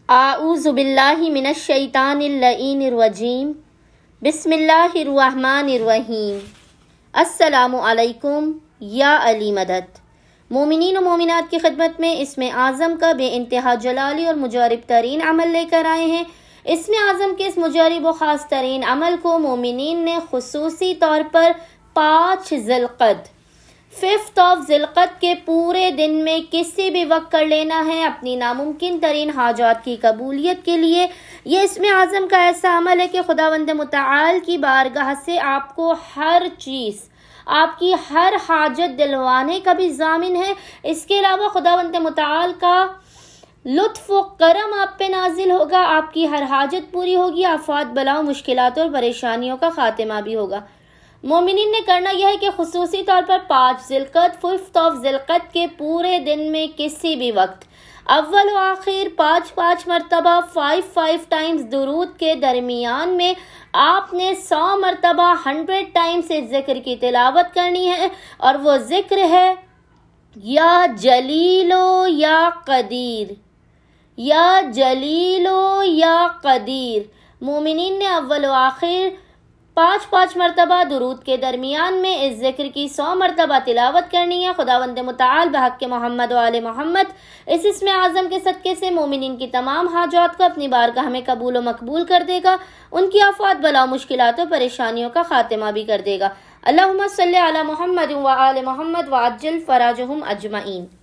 आऊज़ु बिल्लाहि मिनश्शैतानिर्रजीम बिस्मिल्लाहिर्रहमानिर्रहीम। अस्सलामु अलैकुम या अली मदद। मोमिनीन और मोमिनात की खिदमत में इसमें आज़म का बेइंतहा जलाली और मुजारिब तरीन अमल लेकर आए हैं। इसमें आज़म के इस मुजारिब व ख़ास तरीन अमल को मोमिनीन ने खुसूसी तौर पर 5 ज़िलक़द 5th ऑफ ज़िलक़द के पूरे दिन में किसी भी वक्त कर लेना है अपनी नामुमकिन तरीन हाजात की कबूलियत के लिए। ये इसमें आज़म का ऐसा अमल है कि खुदावंद मुतआल की बारगाह से आपको हर चीज़, आपकी हर हाजत दिलवाने का भी ज़ामिन है। इसके अलावा खुदावंद मुतआल का लुत्फ़ व करम आप पे नाजिल होगा, आपकी हर हाजत पूरी होगी, आफात बलाओं मुश्किलात और परेशानियों का खात्मा भी होगा। मोमिनीन ने करना यह है कि खुसूसी तौर पर 5 ज़िलक़द 5th ऑफ ज़िलक़द के पूरे दिन में किसी भी वक्त अव्वल व आखिर 5 मरतबा 5 टाइम्स दुरूद के दरमियान में आपने 100 मरतबा 100 टाइम्स इस जिक्र की तिलावत करनी है, और वो जिक्र है या जलीलो या कदीर, या जलीलो या कदीर। मोमिनीन ने अव्वल व आखिर 5 मरतबा दुरूद के दरमियान में इस जिक्र की 100 मरतबा तिलावत करनी है। खुदावंद मुतआल बहक़ मोहम्मद व आले मोहम्मद इस इसमें आज़म के सदक़े से मोमिनीन की तमाम हाजात को अपनी बारगाह में कबूल व मकबूल कर देगा, उनकी आफात बला मुश्किलात और परेशानियों का खात्मा भी कर देगा। अल्लाहुम्मा सल्लि अला मुहम्मद व आले मोहम्मद व अज्जिल फ़राजहुम अजमईन।